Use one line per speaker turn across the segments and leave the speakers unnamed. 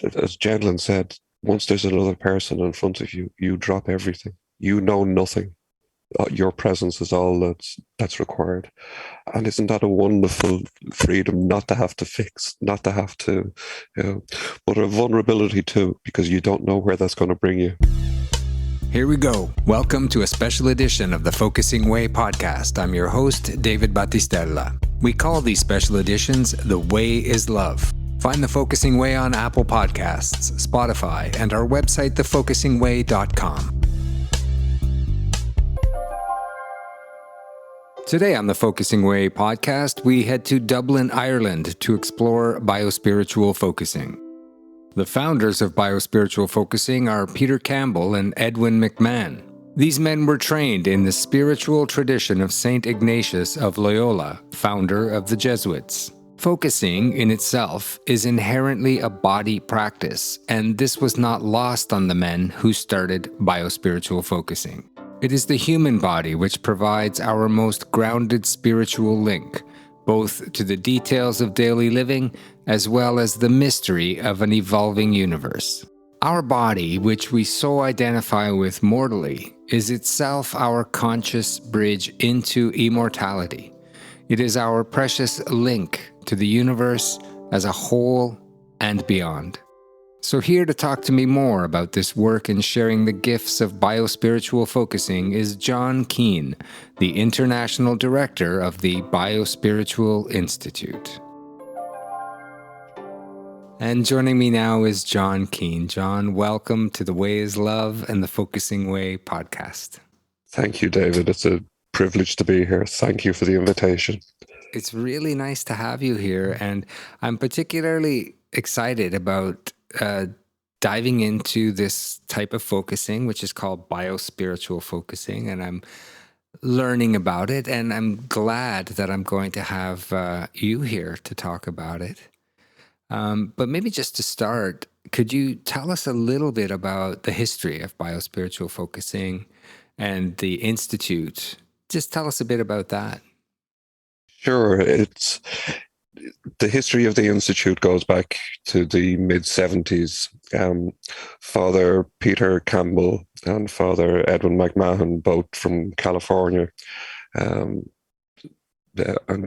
as Gendlin said, once there's another person in front of you, you drop everything. You know nothing. Your presence is all that's required. And isn't that a wonderful freedom, not to have to fix, not to have to, but a vulnerability too, because you don't know where that's going to bring you.
Here we go. Welcome to a special edition of the Focusing Way podcast. I'm your host, David Battistella. We call these special editions The Way is Love. Find the Focusing Way on Apple Podcasts, Spotify, and our website, thefocusingway.com. Today on the Focusing Way podcast, we head to Dublin, Ireland to explore biospiritual focusing. The founders of biospiritual focusing are Peter Campbell and Edwin McMahon. These men were trained in the spiritual tradition of Saint Ignatius of Loyola, founder of the Jesuits. Focusing in itself is inherently a body practice, and this was not lost on the men who started biospiritual focusing. It is the human body which provides our most grounded spiritual link, both to the details of daily living as well as the mystery of an evolving universe. Our body, which we so identify with mortally, is itself our conscious bridge into immortality. It is our precious link to the universe as a whole and beyond. So here to talk to me more about this work and sharing the gifts of biospiritual focusing is John Keane, the International Director of the Biospiritual Institute. And joining me now is John Keane. John, welcome to The Way is Love and the Focusing Way podcast.
Thank you, David. It's a privilege to be here. Thank you for the invitation.
It's really nice to have you here, and I'm particularly excited about diving into this type of focusing, which is called biospiritual focusing, and I'm learning about it, and I'm glad that I'm going to have you here to talk about it. But maybe just to start, could you tell us a little bit about the history of biospiritual focusing and the Institute? Just tell us a bit about that.
Sure. The history of the Institute goes back to the mid-70s. Father Peter Campbell and Father Edwin McMahon, both from California, and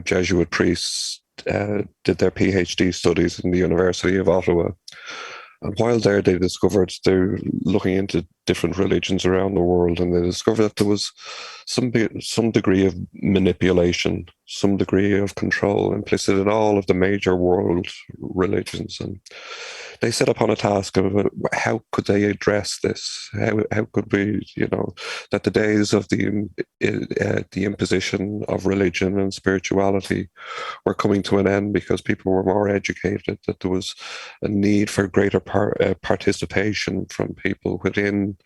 Jesuit priests, did their PhD studies in the University of Ottawa. And while there, they discovered they're looking into different religions around the world, and they discovered that there was some degree of manipulation, some degree of control implicit in all of the major world religions. And they set upon a task of how could they address this? How could we, that the days of the imposition of religion and spirituality were coming to an end because people were more educated, that there was a need for greater participation from people within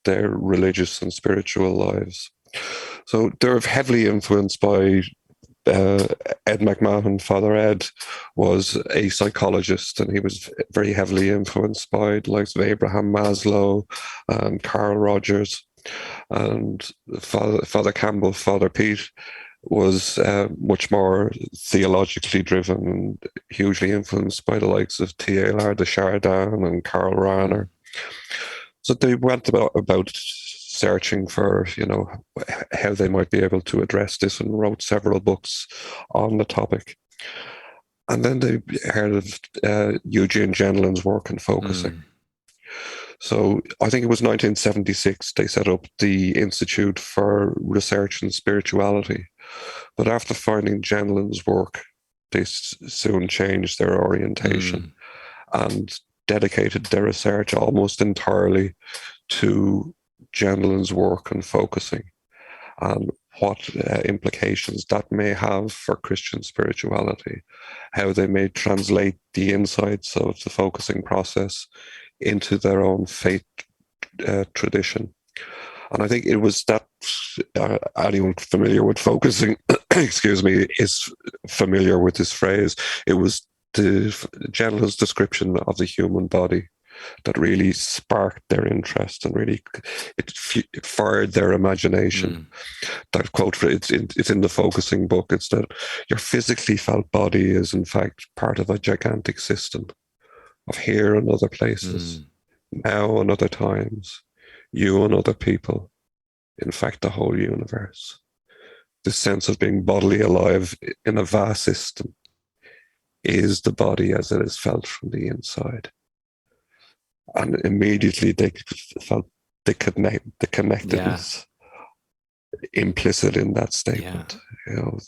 their religious and spiritual lives. So they're heavily influenced by Ed McMahon. Father Ed was a psychologist, and he was very heavily influenced by the likes of Abraham Maslow and Karl Rogers. And Father Campbell, Father Pete, was much more theologically driven and hugely influenced by the likes of Teilhard, the Chardin, and Karl Rahner. So they went about searching for, how they might be able to address this, and wrote several books on the topic. And then they heard of Eugene Gendlin's work in focusing. So I think it was 1976 they set up the Institute for Research in Spirituality. But after finding Gendlin's work, they soon changed their orientation and dedicated their research almost entirely to Gendlin's work and focusing, and what implications that may have for Christian spirituality, how they may translate the insights of the focusing process into their own faith tradition. And I think it was that anyone familiar with focusing, is familiar with this phrase. It was Gendlin's description of the human body that really sparked their interest, and really it fired their imagination. That quote, it's in the focusing book. It's that your physically felt body is in fact part of a gigantic system. of here and other places, now and other times, you and other people, in fact, the whole universe. This sense of being bodily alive in a vast system is the body as it is felt from the inside. And immediately they felt the connectedness implicit in that statement. You know,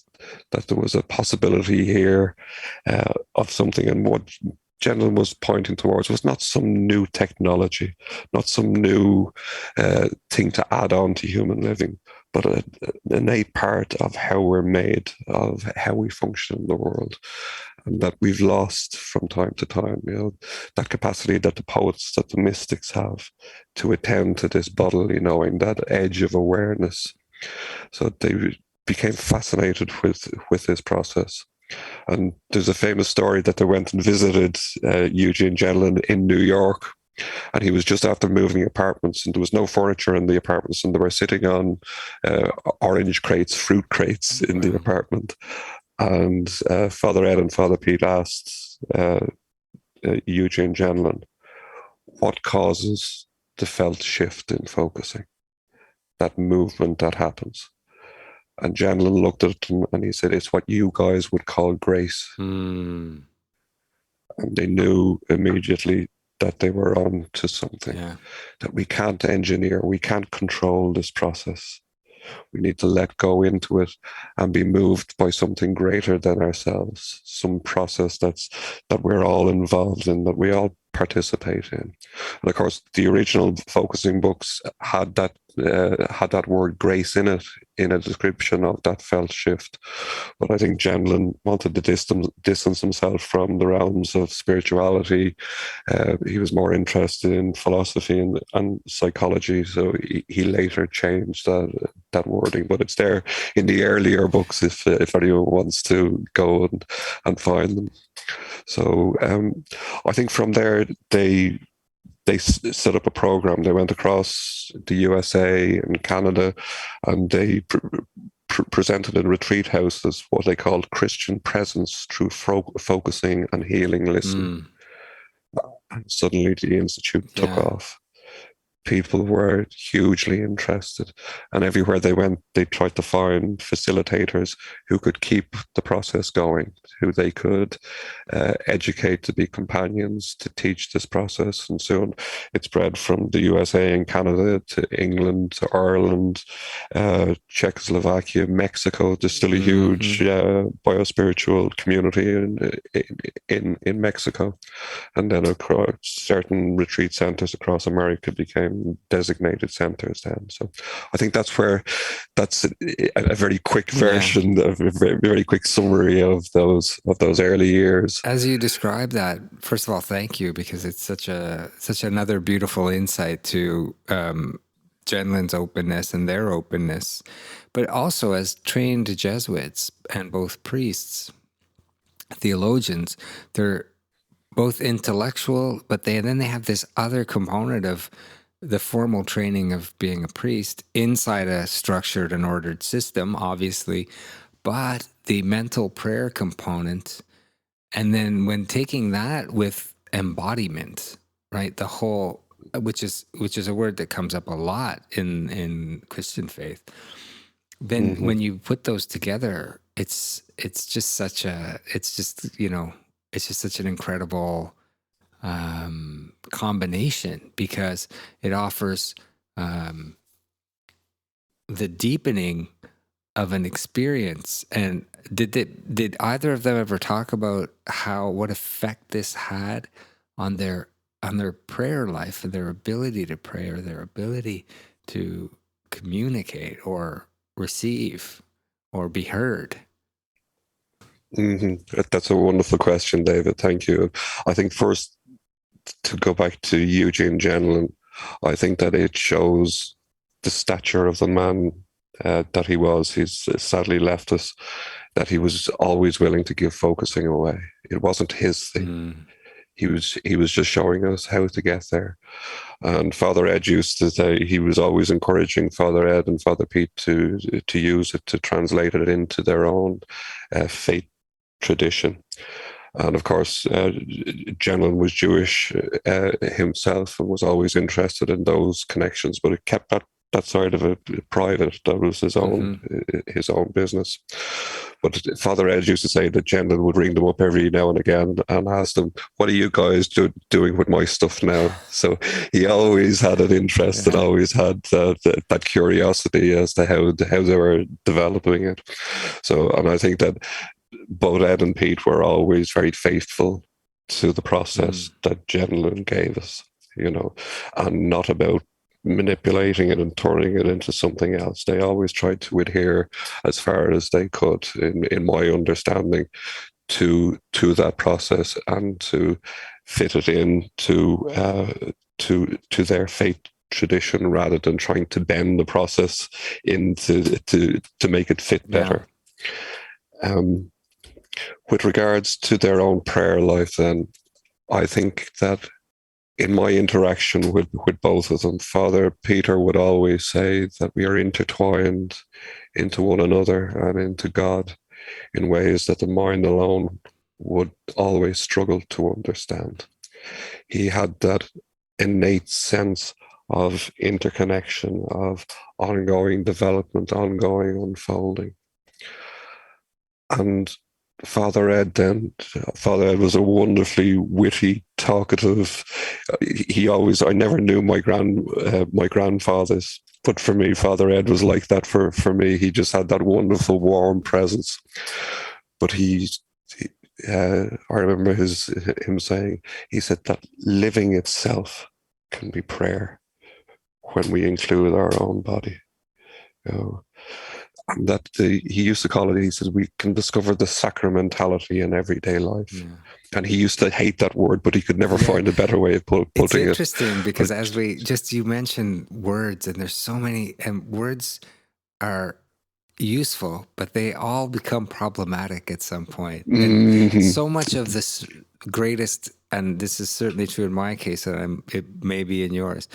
that there was a possibility here of something, and what Gentleman was pointing towards was not some new technology, not some new thing to add on to human living, but an innate part of how we're made, of how we function in the world, and that we've lost from time to time. You know, that capacity that the poets, that the mystics have to attend to this bodily knowing, that edge of awareness. So they became fascinated with this process. And there's a famous story that they went and visited Eugene Gentleman in New York, and he was just after moving apartments, and there was no furniture in the apartments, and they were sitting on orange crates, fruit crates in the apartment. And Father Ed and Father Pete asked Eugene Gentleman, what causes the felt shift in focusing, that movement that happens? And Gentleman looked at them and he said, it's what you guys would call grace. And they knew immediately that they were on to something, that we can't engineer, we can't control this process. We need to let go into it and be moved by something greater than ourselves, some process that we're all involved in, that we all participate in. And of course, the original focusing books had that word grace in it, in a description of that felt shift. But I think Gentleman wanted to distance himself from the realms of spirituality. He was more interested in philosophy and psychology, so he later changed that wording. But it's there in the earlier books if anyone wants to go and find them. So I think from there they set up a program. They went across the USA and Canada, and they presented in retreat houses what they called Christian presence through focusing and healing listening. And suddenly the institute took off. People were hugely interested, and everywhere they went, they tried to find facilitators who could keep the process going, who they could educate to be companions, to teach this process. And soon it spread from the USA and Canada to England, to Ireland, Czechoslovakia, Mexico. There's still a huge biospiritual community in Mexico. And then across certain retreat centers across America became designated centers then. So I think that's a very quick version, of a very, very quick summary of those early years.
As you describe that, first of all, thank you, because it's such another beautiful insight to Gentleman's openness and their openness, but also as trained Jesuits and both priests, theologians, they're both intellectual, but then they have this other component of the formal training of being a priest inside a structured and ordered system, obviously, but the mental prayer component. And then when taking that with embodiment, right, the whole, which is a word that comes up a lot in Christian faith, then when you put those together, it's just such an incredible combination, because it offers the deepening of an experience. And did either of them ever talk about what effect this had on their prayer life and their ability to pray, or their ability to communicate or receive or be heard?
That's a wonderful question, David. Thank you. I think first, to go back to Eugene Gentleman, I think that it shows the stature of the man that he was. He's sadly left us, that he was always willing to give focusing away. It wasn't his thing. He was just showing us how to get there. And Father Ed used to say he was always encouraging Father Ed and Father Pete to use it, to translate it into their own faith tradition. And of course, Gentleman was Jewish himself and was always interested in those connections, but it kept that side of it private. That was his own business. But Father Ed used to say that Gentleman would ring them up every now and again and ask them, "What are you guys doing with my stuff now?" So he always had an interest and always had that curiosity as to how they were developing it. So, and I think that both Ed and Pete were always very faithful to the process that Gentleman gave us, and not about manipulating it and turning it into something else. They always tried to adhere as far as they could, in my understanding, to that process and to fit it in to their faith tradition, rather than trying to bend the process to make it fit better. With regards to their own prayer life, then, I think that in my interaction with both of them, Father Peter would always say that we are intertwined into one another and into God in ways that the mind alone would always struggle to understand. He had that innate sense of interconnection, of ongoing development, ongoing unfolding. And Father Ed was a wonderfully witty, talkative. I never knew my grandfathers, but for me, Father Ed was like that for me. He just had that wonderful, warm presence. But I remember him saying, he said that living itself can be prayer when we include our own body. And that he used to call it, he said, we can discover the sacramentality in everyday life. Yeah. And he used to hate that word, but he could never find a better way of putting it.
It's interesting because you mentioned words, and there's so many, and words are useful, but they all become problematic at some point. And so much of this greatest, and this is certainly true in my case, and it may be in yours,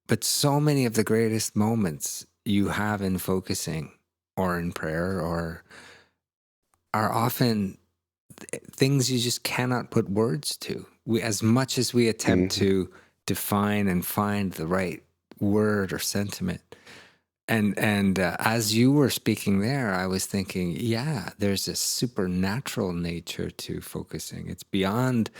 but so many of the greatest moments you have in focusing or in prayer or are often things you just cannot put words to. As much as we attempt to define and find the right word or sentiment. And as you were speaking there, I was thinking, there's a supernatural nature to focusing. It's beyond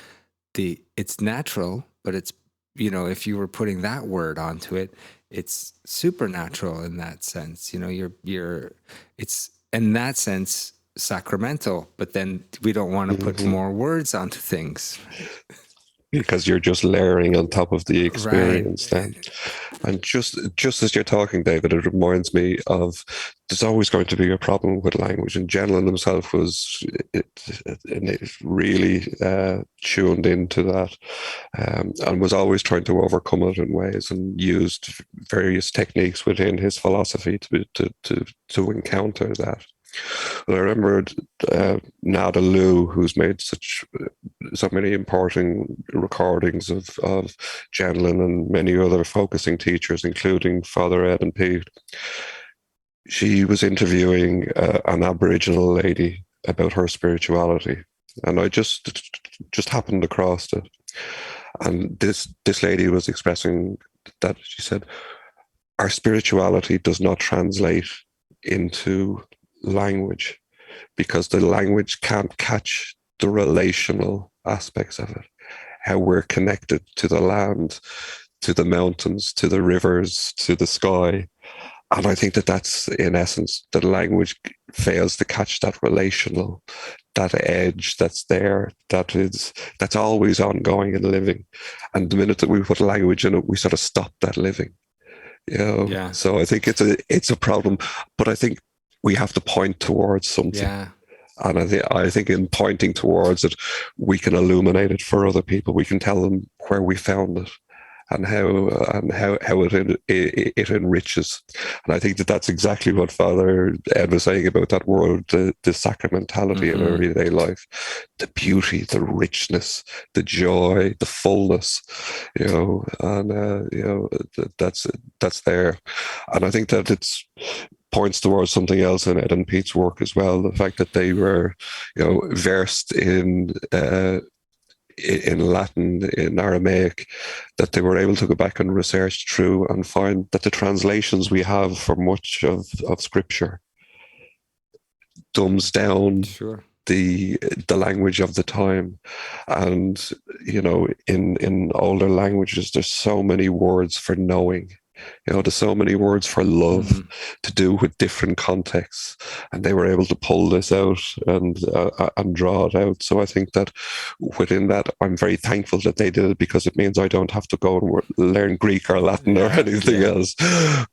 it's natural, but it's, if you were putting that word onto it, it's supernatural in that sense. It's in that sense sacramental, but then we don't want to put more words onto things.
Because you're just layering on top of the experience then. And just as you're talking, David, it reminds me of, there's always going to be a problem with language. And Gentleman himself was really tuned into that, and was always trying to overcome it in ways, and used various techniques within his philosophy to encounter that. Well, I remember Nada Lou, who's made so many important recordings of Gentleman and many other focusing teachers, including Father Ed and Pete. She was interviewing an Aboriginal lady about her spirituality, and I just happened across it. And this lady was expressing that, she said, our spirituality does not translate into language, because the language can't catch the relational aspects of it, how we're connected to the land, to the mountains, to the rivers, to the sky. And I think that's in essence, the language fails to catch that relational, that edge that's there, that's always ongoing and living. And the minute that we put language in it, we sort of stop that living. So I think it's a problem, but I think we have to point towards something. Yeah. And I think in pointing towards it, we can illuminate it for other people. We can tell them where we found it and how it enriches. And I think that's exactly what Father Ed was saying about that word, the sacramentality in everyday life, the beauty, the richness, the joy, the fullness, that's there. And I think that points towards something else in Ed and Pete's work as well. The fact that they were, versed in Latin, in Aramaic, that they were able to go back and research through and find that the translations we have for much of Scripture dumbs down the language of the time. And in older languages, there's so many words for knowing. There's so many words for love to do with different contexts, and they were able to pull this out and draw it out. So I think that within that, I'm very thankful that they did it, because it means I don't have to go and learn Greek or Latin or anything else.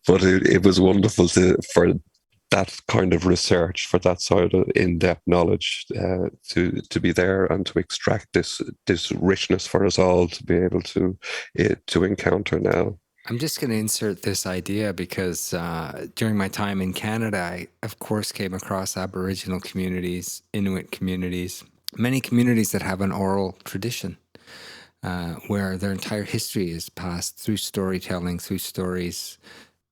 But it was wonderful for that kind of research, for that side of in-depth knowledge, to be there and to extract this richness for us all to be able to encounter now.
I'm just going to insert this idea because during my time in Canada, I, of course, came across Aboriginal communities, Inuit communities, many communities that have an oral tradition where their entire history is passed through storytelling, through stories,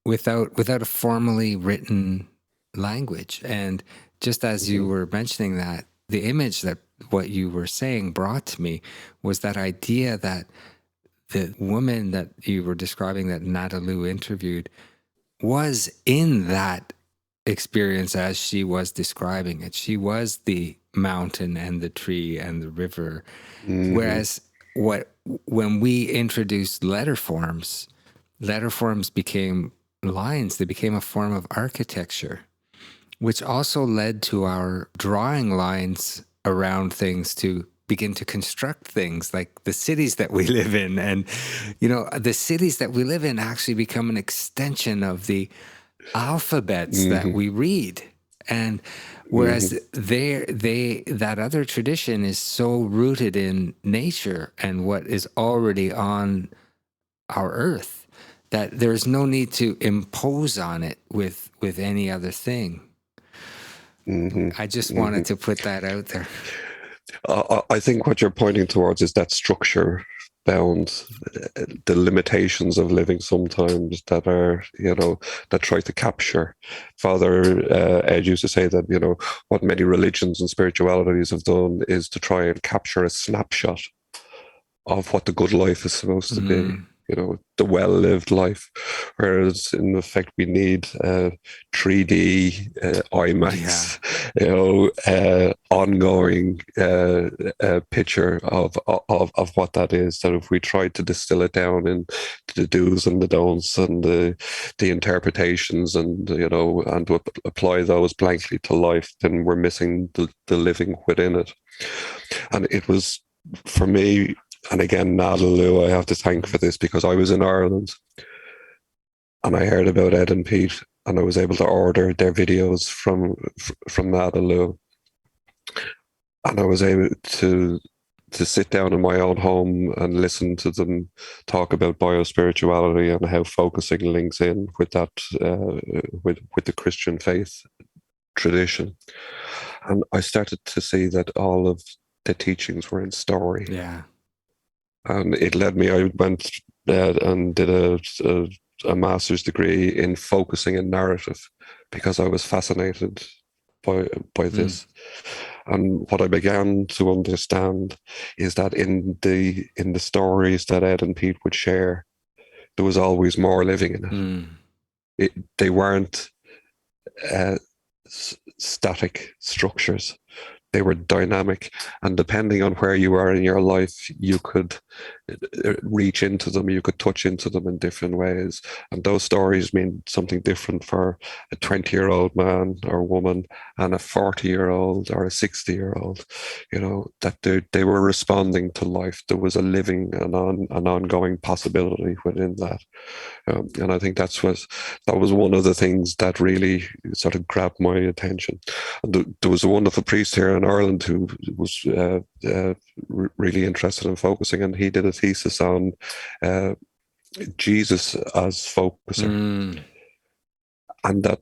without a formally written language. And just as you were mentioning that, the image that what you were saying brought to me was that idea that the woman that you were describing, that Nadalou interviewed, was in that experience as she was describing it. She was the mountain and the tree and the river. Whereas when we introduced letter forms became lines. They became a form of architecture, which also led to our drawing lines around things to begin to construct things like the cities that we live in. And, the cities that we live in actually become an extension of the alphabets that we read. And whereas that other tradition is so rooted in nature and what is already on our earth, that there's no need to impose on it with any other thing. I just wanted to put that out there.
I think what you're pointing towards is that structure bound, the limitations of living sometimes that are, that try to capture. Father Ed used to say that, what many religions and spiritualities have done is to try and capture a snapshot of what the good life is supposed to be. The well-lived life, whereas in effect we need 3D IMAX, ongoing picture of what that is. That if we try to distill it down into the do's and the don'ts and the interpretations and and to apply those blankly to life, then we're missing the living within it. And it was, for me. And again, Nadalou, I have to thank for this, because I was in Ireland and I heard about Ed and Pete, and I was able to order their videos from Nadalou, and I was able to sit down in my own home and listen to them talk about biospirituality and how focusing links in with that, with the Christian faith tradition. And I started to see that all of the teachings were in story.
Yeah.
And it led me, I went and did a master's degree in focusing and narrative, because I was fascinated by this. And what I began to understand is that in the stories that Ed and Pete would share, there was always more living in it. They weren't static structures. They were dynamic, and depending on where you are in your life, you could reach into them, you could touch into them in different ways. And those stories mean something different for a 20-year-old man or woman and a 40-year-old or a 60-year-old. That they were responding to life. There was a living and an ongoing possibility within that. And I think that was one of the things that really sort of grabbed my attention. And there was a wonderful priest here in Ireland who was really interested in focusing, and he did a thesis on Jesus as focuser, and that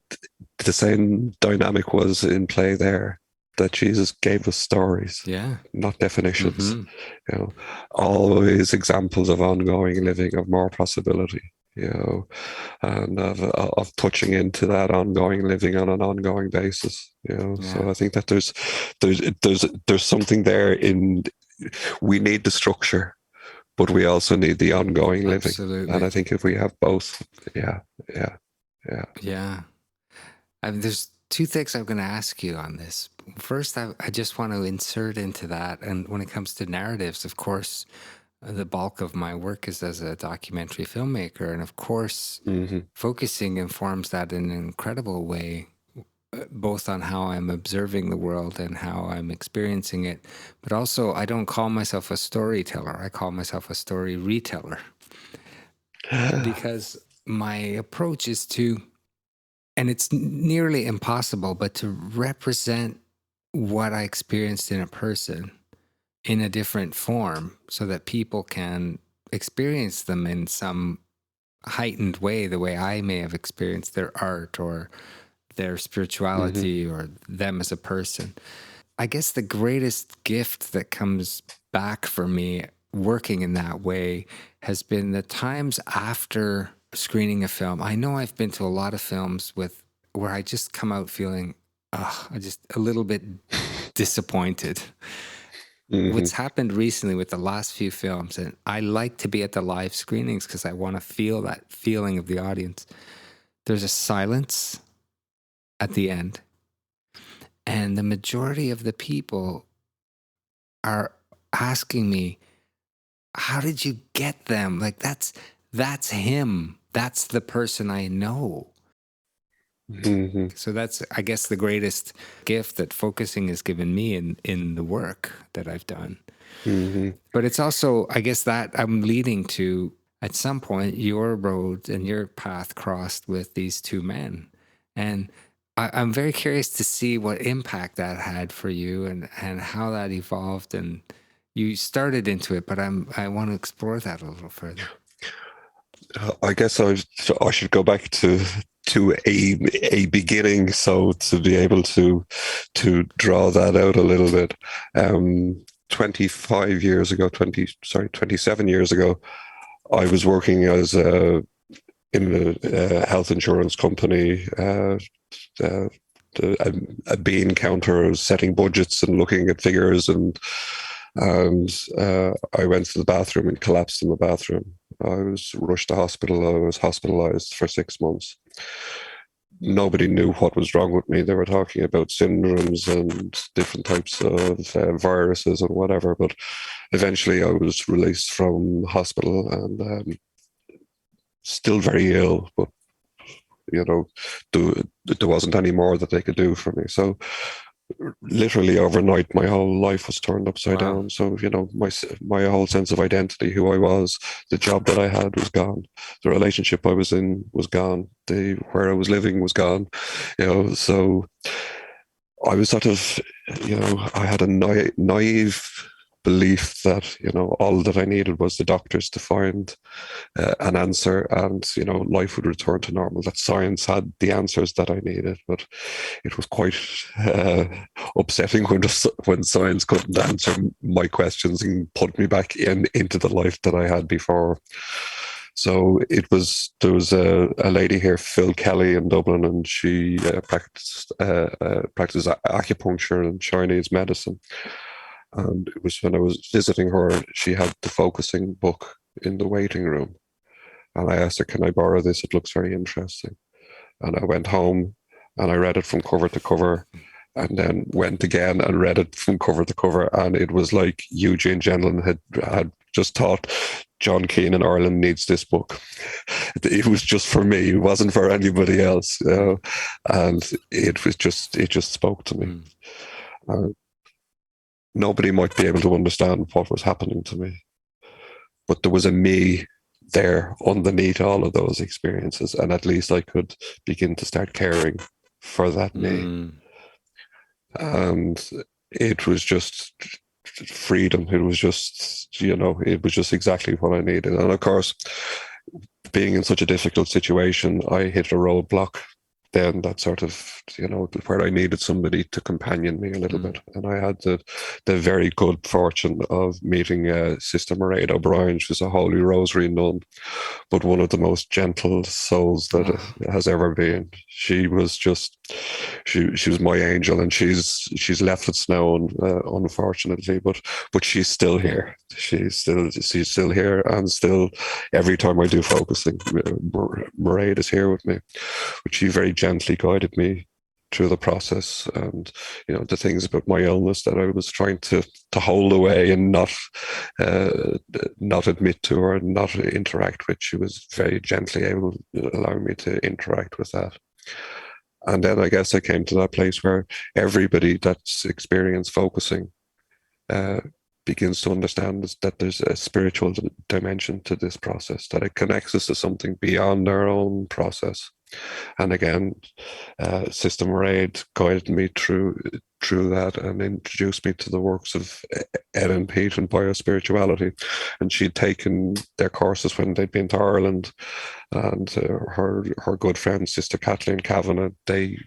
the same dynamic was in play there. That Jesus gave us stories, not definitions. Always examples of ongoing living, of more possibility. And of touching into that ongoing living on an ongoing basis. So I think that there's something there in, we need the structure, but we also need the ongoing living.
Absolutely.
And I think if we have both, yeah.
I mean, there's two things I'm going to ask you on this. First, I just want to insert into that. And when it comes to narratives, of course, the bulk of my work is as a documentary filmmaker. And of course, focusing informs that in an incredible way, both on how I'm observing the world and how I'm experiencing it. But also, I don't call myself a storyteller. I call myself a story reteller. Because my approach is to, and it's nearly impossible, but to represent what I experienced in a person in a different form so that people can experience them in some heightened way, the way I may have experienced their art or their spirituality or them as a person. I guess the greatest gift that comes back for me working in that way has been the times after screening a film. I know I've been to a lot of films where I just come out feeling, I just a little bit disappointed. What's happened recently with the last few films, and I like to be at the live screenings because I want to feel that feeling of the audience. There's a silence at the end, and the majority of the people are asking me, how did you get them? Like, that's him. That's the person I know. So that's, I guess, the greatest gift that focusing has given me in the work that I've done. But it's also, I guess, that I'm leading to, at some point, your road and your path crossed with these two men. And I'm very curious to see what impact that had for you and how that evolved. And you started into it, but I want to explore that a little further.
I guess I should go back to a beginning, so to be able to draw that out a little bit. 27 years ago, I was working as in a health insurance company, a bean counter. I was setting budgets and looking at figures, and I went to the bathroom and collapsed in the bathroom. I was rushed to hospital. I was hospitalized for 6 months. Nobody knew what was wrong with me. They were talking about syndromes and different types of viruses and whatever. But eventually I was released from hospital and still very ill. But, there wasn't any more that they could do for me. So literally overnight, my whole life was turned upside down. So, my whole sense of identity, who I was, the job that I had was gone. The relationship I was in was gone. Where I was living was gone. So I was sort of, I had a naive belief that, all that I needed was the doctors to find an answer, and, life would return to normal, that science had the answers that I needed. But it was quite upsetting when science couldn't answer my questions and put me back into the life that I had before. So there was a lady here, Phil Kelly, in Dublin, and she practiced acupuncture and Chinese medicine. And it was when I was visiting her, she had the focusing book in the waiting room. And I asked her, can I borrow this? It looks very interesting. And I went home and I read it from cover to cover, and then went again and read it from cover to cover. And it was like Eugene Gendlin had just taught John Keane in Ireland needs this book. It was just for me. It wasn't for anybody else. And it just spoke to me. Nobody might be able to understand what was happening to me, but there was a me there underneath all of those experiences, and at least I could begin to start caring for that me. And it was just freedom. It was just, it was just exactly what I needed. And of course, being in such a difficult situation, I hit a roadblock then that sort of, where I needed somebody to companion me a little bit. And I had the very good fortune of meeting Sister Mairead O'Brien. She was a Holy Rosary nun, but one of the most gentle souls that has ever been. She was just, she was my angel, and she's left us now, unfortunately, but she's still here. She's still here, and still every time I do focusing, Mairead is here with me. But she very gently guided me through the process, and the things about my illness that I was trying to hold away and not admit to or not interact with. She was very gently able to allow me to interact with that. And then I guess I came to that place where everybody that's experienced focusing begins to understand that there's a spiritual dimension to this process, that it connects us to something beyond our own process. And again, Sister Mairead guided me through that and introduced me to the works of Ed and Pete and biospirituality. And she'd taken their courses when they'd been to Ireland, and her good friend Sister Kathleen Kavanagh, they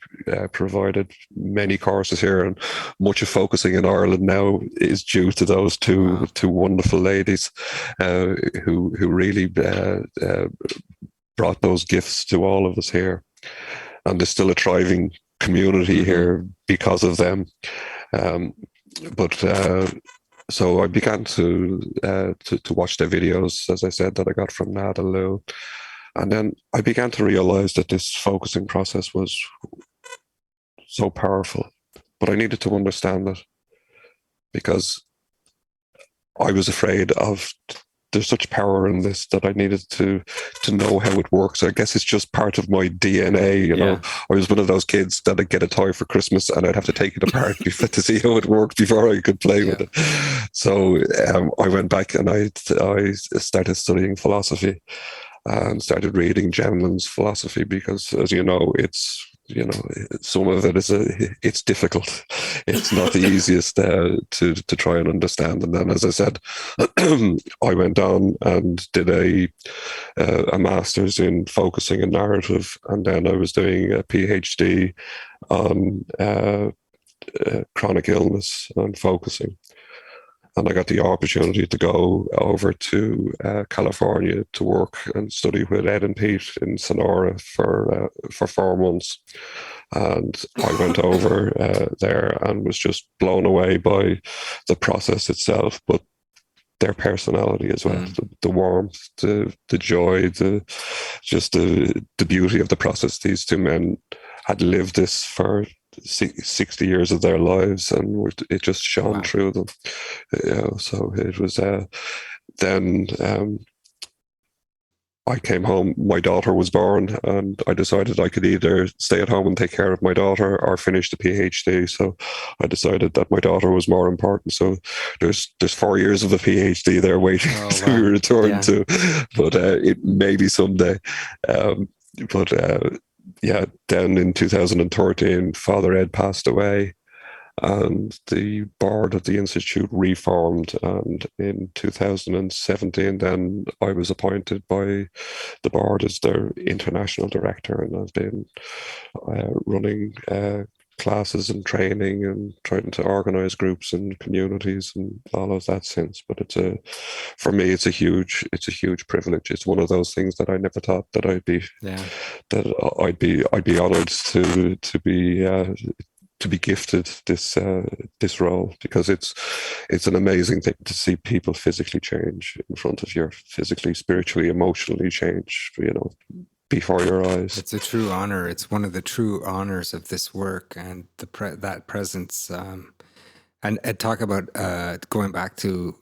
provided many courses here, and much of focusing in Ireland now is due to those two wonderful ladies who really brought those gifts to all of us here. And there's still a thriving community here because of them. So I began to watch their videos, as I said, that I got from Nad and Lou. And then I began to realize that this focusing process was so powerful, but I needed to understand it, because I was afraid of, there's such power in this that I needed to know how it works. I guess it's just part of my DNA, you know. I was one of those kids that I'd get a toy for Christmas and I'd have to take it apart to see how it worked before I could play with it. So I went back and I started studying philosophy and started reading Gemlin's philosophy, because, as you know, it's, some of it it's difficult. It's not the easiest to try and understand. And then, as I said, I went on and did a master's in focusing and narrative, and then I was doing a PhD on chronic illness and focusing. And I got the opportunity to go over to California to work and study with Ed and Pete in Sonora for 4 months. And I went over there and was just blown away by the process itself, but their personality as well, the warmth, the joy, the beauty of the process. These two men had lived this for 60 years of their lives, and it just shone through them. So it was then I came home, my daughter was born, and I decided I could either stay at home and take care of my daughter or finish the PhD. So I decided that my daughter was more important. So there's 4 years of a PhD there waiting to be returned to, but it maybe someday. Then in 2013, Father Ed passed away, and the board of the Institute reformed. And in 2017, then I was appointed by the board as their international director, and I've been running classes and training and trying to organize groups and communities and all of that since. But for me, it's a huge privilege. It's one of those things that I never thought that I'd be honored to be gifted this role, because it's an amazing thing to see people physically change in front of you, physically, spiritually, emotionally change, before your eyes.
It's a true honor. It's one of the true honors of this work, and that presence. And talk about going back to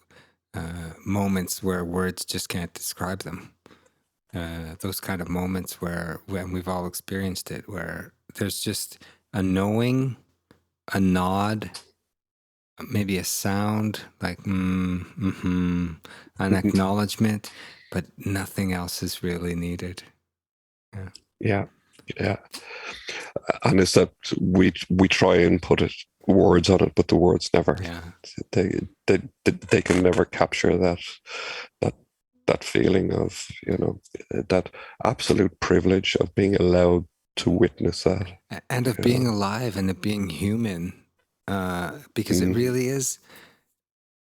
moments where words just can't describe them. Those kind of moments when we've all experienced it, where there's just a knowing, a nod, maybe a sound like an acknowledgement, but nothing else is really needed.
Yeah. And it's that we try and put words on it, but the words never. They can never capture that feeling of that absolute privilege of being allowed to witness that.
And of being alive and of being human, because it really is.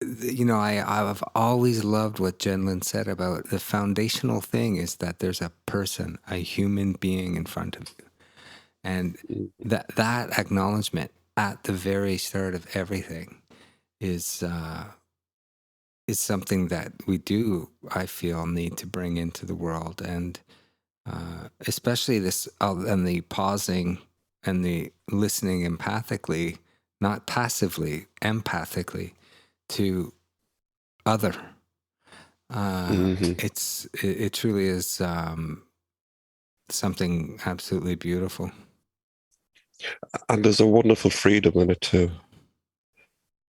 I've always loved what Jenlin said about the foundational thing is that there's a person, a human being in front of you. And that acknowledgement at the very start of everything is something that we do, I feel, need to bring into the world. And especially this, and the pausing and the listening empathically, not passively, empathically, to other. It truly is something absolutely beautiful.
And there's a wonderful freedom in it too,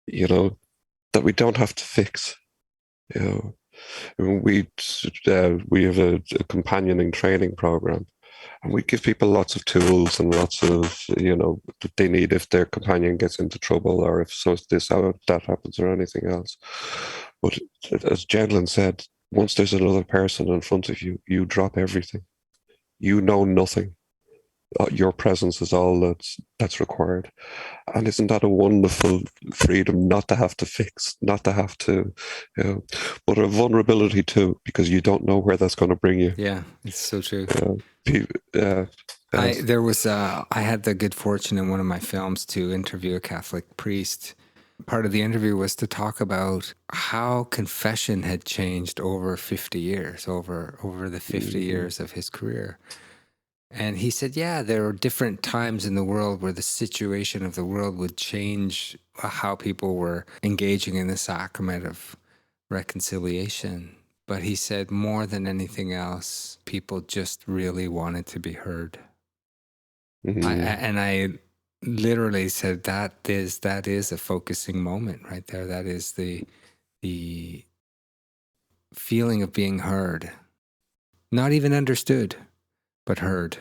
that we don't have to fix. We have a companioning training program, and we give people lots of tools and lots of, that they need if their companion gets into trouble or if that happens or anything else. But as Jenlin said, once there's another person in front of you, you drop everything. You know nothing. Your presence is all that's required. And isn't that a wonderful freedom, not to have to fix, not to have to, but a vulnerability too, because you don't know where that's going to bring you.
Yeah, it's so true.
I
had the good fortune in one of my films to interview a Catholic priest. Part of the interview was to talk about how confession had changed over 50 years, over the 50 years of his career. And he said, there are different times in the world where the situation of the world would change how people were engaging in the sacrament of reconciliation. But he said, more than anything else, people just really wanted to be heard. I literally said, that is a focusing moment right there. That is the feeling of being heard. Not even understood, but heard.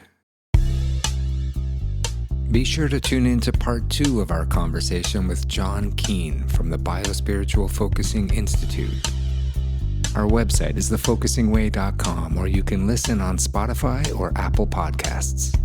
Be sure to tune in to part 2 of our conversation with John Keane from the Biospiritual Focusing Institute. Our website is thefocusingway.com, where you can listen on Spotify or Apple Podcasts.